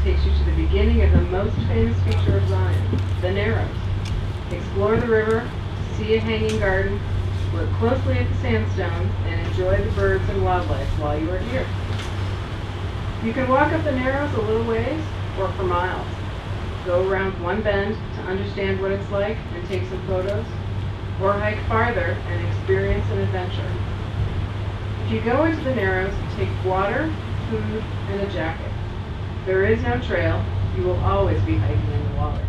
takes you to the beginning of the most famous feature of Zion, the Narrows. Explore the river, see a hanging garden, look closely at the sandstone, and enjoy the birds and wildlife while you are here. You can walk up the Narrows a little ways or for miles. Go around one bend to understand what it's like and take some photos, or hike farther and experience an adventure. If you go into the Narrows, take water, food, and a jacket. There is no trail. You will always be hiking in the water.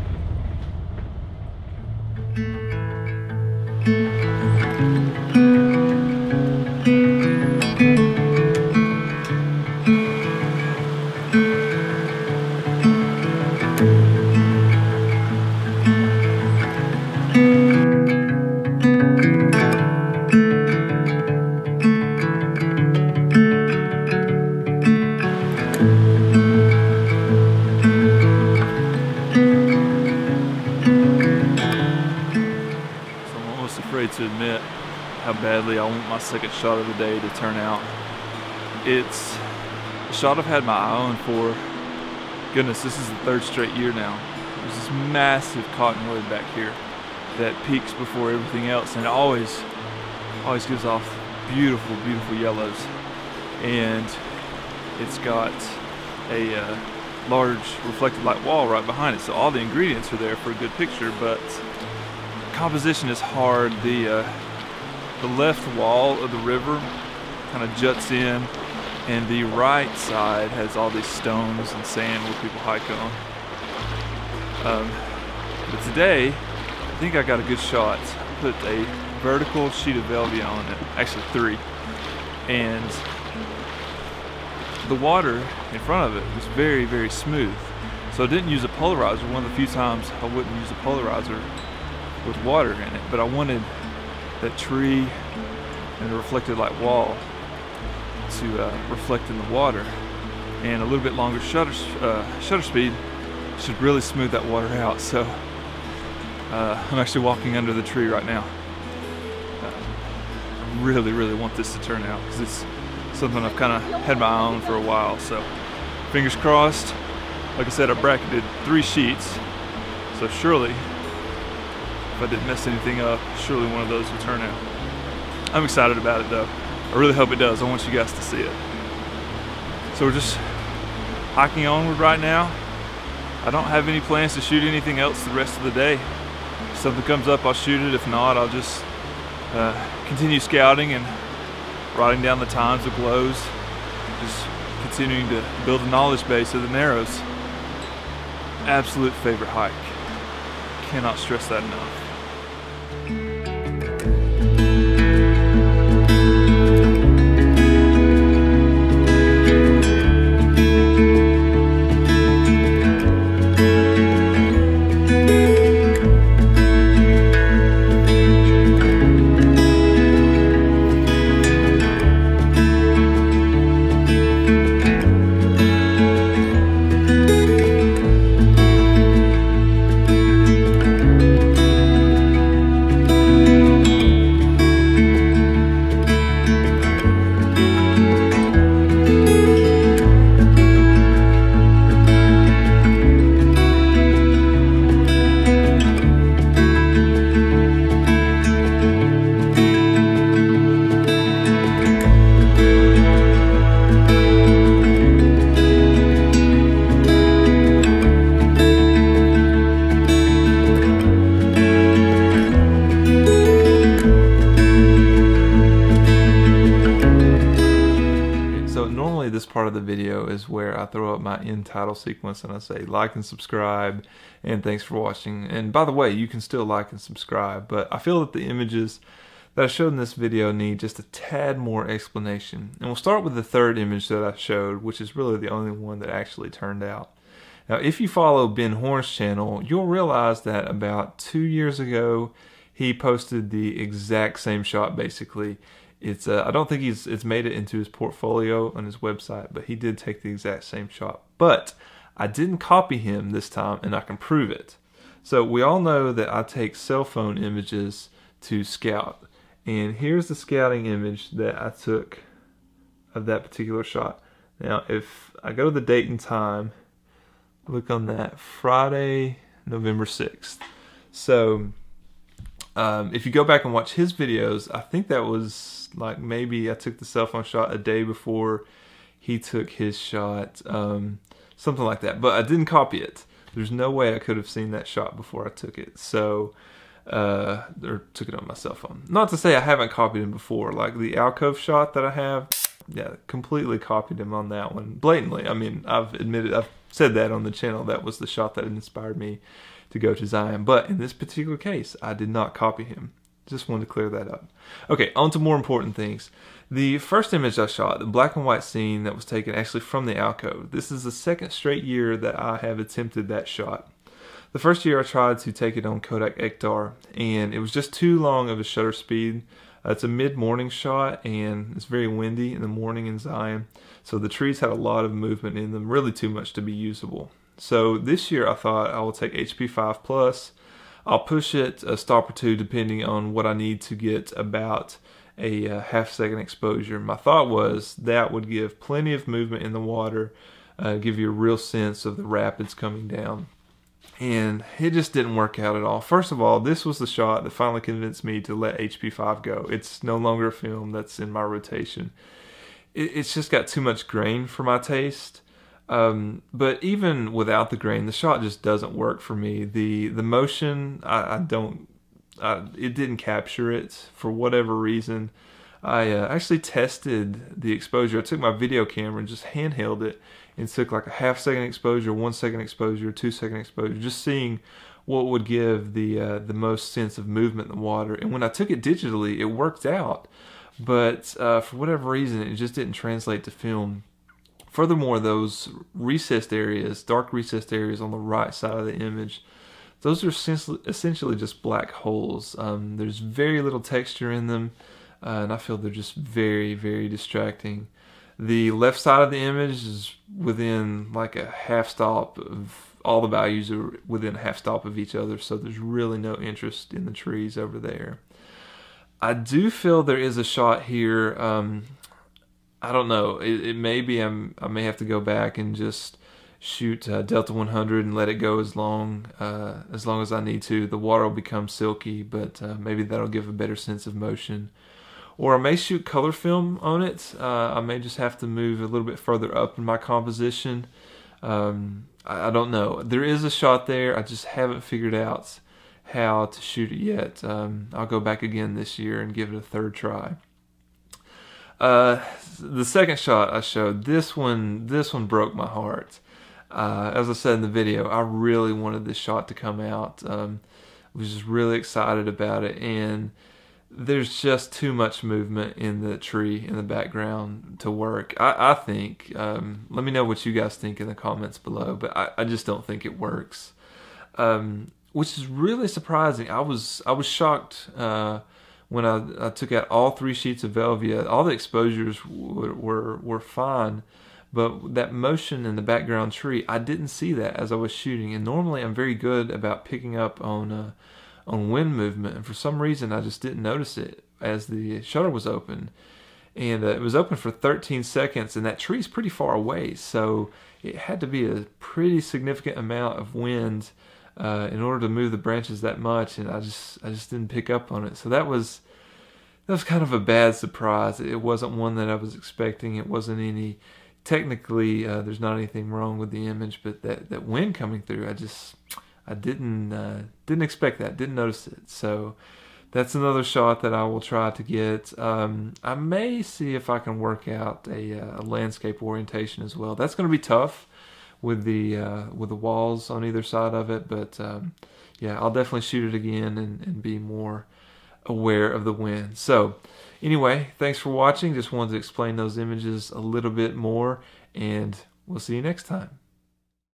To admit how badly I want my second shot of the day to turn out. It's a shot I've had my eye on for, goodness, this is the third straight year now. There's this massive cottonwood back here that peaks before everything else, and it always gives off beautiful, beautiful yellows. And it's got a large reflected light wall right behind it, so all the ingredients are there for a good picture, but composition is hard. The left wall of the river kind of juts in, and the right side has all these stones and sand where people hike on. But today, I think I got a good shot. I put a vertical sheet of Velvia on it, actually 3, and the water in front of it was very, very smooth. So I didn't use a polarizer. One of the few times I wouldn't use a polarizer with water in it, but I wanted that tree and the reflected light wall to reflect in the water, and a little bit longer shutter speed should really smooth that water out. So I'm actually walking under the tree right now. I really want this to turn out because it's something I've kind of had my eye on for a while, so fingers crossed. Like I said, I bracketed 3 sheets, so surely, if I didn't mess anything up, surely one of those will turn out. I'm excited about it though. I really hope it does. I want you guys to see it. So we're just hiking onward right now. I don't have any plans to shoot anything else the rest of the day. If something comes up, I'll shoot it. If not, I'll just continue scouting and writing down the times of glows. Just continuing to build a knowledge base of the Narrows. Absolute favorite hike. Cannot stress that enough. This part of the video is where I throw up my end title sequence and I say like and subscribe and thanks for watching. And by the way, you can still like and subscribe, but I feel that the images that I showed in this video need just a tad more explanation. And we'll start with the third image that I showed, which is really the only one that actually turned out. Now, if you follow Ben Horn's channel, you'll realize that about 2 years ago, he posted the exact same shot basically. It's I don't think it's made it into his portfolio on his website, but he did take the exact same shot. But I didn't copy him this time, and I can prove it. So we all know that I take cell phone images to scout. And here's the scouting image that I took of that particular shot. Now, if I go to the date and time, Look on that, Friday, November 6th. So if you go back and watch his videos, I think that was like maybe I took the cell phone shot a day before he took his shot, something like that. But I didn't copy it. There's no way I could have seen that shot before I took it. So, or took it on my cell phone. Not to say I haven't copied him before. Like the alcove shot that I have, yeah, completely copied him on that one. Blatantly. I mean, I've said that on the channel. That was the shot that inspired me to go to Zion. But in this particular case, I did not copy him. Just wanted to clear that up. Okay, on to more important things. The first image I shot, the black and white scene that was taken actually from the alcove. This is the second straight year that I have attempted that shot. The first year I tried to take it on Kodak Ektar, and it was just too long of a shutter speed. It's a mid-morning shot, and it's very windy in the morning in Zion, so the trees had a lot of movement in them, really too much to be usable. So this year I thought I will take HP5 Plus. I'll push it a stop or two depending on what I need to get about a half-second exposure. My thought was that would give plenty of movement in the water, give you a real sense of the rapids coming down. And it just didn't work out at all. First of all, this was the shot that finally convinced me to let HP5 go. It's no longer a film that's in my rotation. It's just got too much grain for my taste. But even without the grain, the shot just doesn't work for me. The motion, it didn't capture it for whatever reason. I actually tested the exposure. I took my video camera and just handheld it and took like a half-second exposure, 1 second exposure, 2 second exposure, just seeing what would give the most sense of movement in the water. And when I took it digitally, it worked out. But for whatever reason, it just didn't translate to film. Furthermore, those recessed areas, dark recessed areas on the right side of the image, those are essentially just black holes. There's very little texture in them, and I feel they're just very, very distracting. The left side of the image is within like a half stop of, all the values are within a half stop of each other, so there's really no interest in the trees over there. I do feel there is a shot here. I don't know. It may be I may have to go back and just shoot Delta 100 and let it go as long as I need to. The water will become silky, but maybe that'll give a better sense of motion. Or I may shoot color film on it. I may just have to move a little bit further up in my composition. I don't know. There is a shot there. I just haven't figured out how to shoot it yet. I'll go back again this year and give it a third try. The second shot I showed, this one broke my heart. As I said in the video, I really wanted this shot to come out. Was just really excited about it, and there's just too much movement in the tree in the background to work. I think, let me know what you guys think in the comments below, but I just don't think it works. Which is really surprising. I was shocked when I took out all 3 sheets of Velvia. All the exposures were fine, but that motion in the background tree, I didn't see that as I was shooting. And normally I'm very good about picking up on wind movement, and for some reason I just didn't notice it as the shutter was open. And it was open for 13 seconds, and that tree's pretty far away, so it had to be a pretty significant amount of wind in order to move the branches that much, and I just didn't pick up on it. So that was kind of a bad surprise. It wasn't one that I was expecting. It wasn't any, technically there's not anything wrong with the image, but that wind coming through, I didn't expect that, didn't notice it. So that's another shot that I will try to get. I may see if I can work out a landscape orientation as well. That's going to be tough with the walls on either side of it, but yeah, I'll definitely shoot it again and be more aware of the wind. So anyway, thanks for watching. Just wanted to explain those images a little bit more, and we'll see you next time.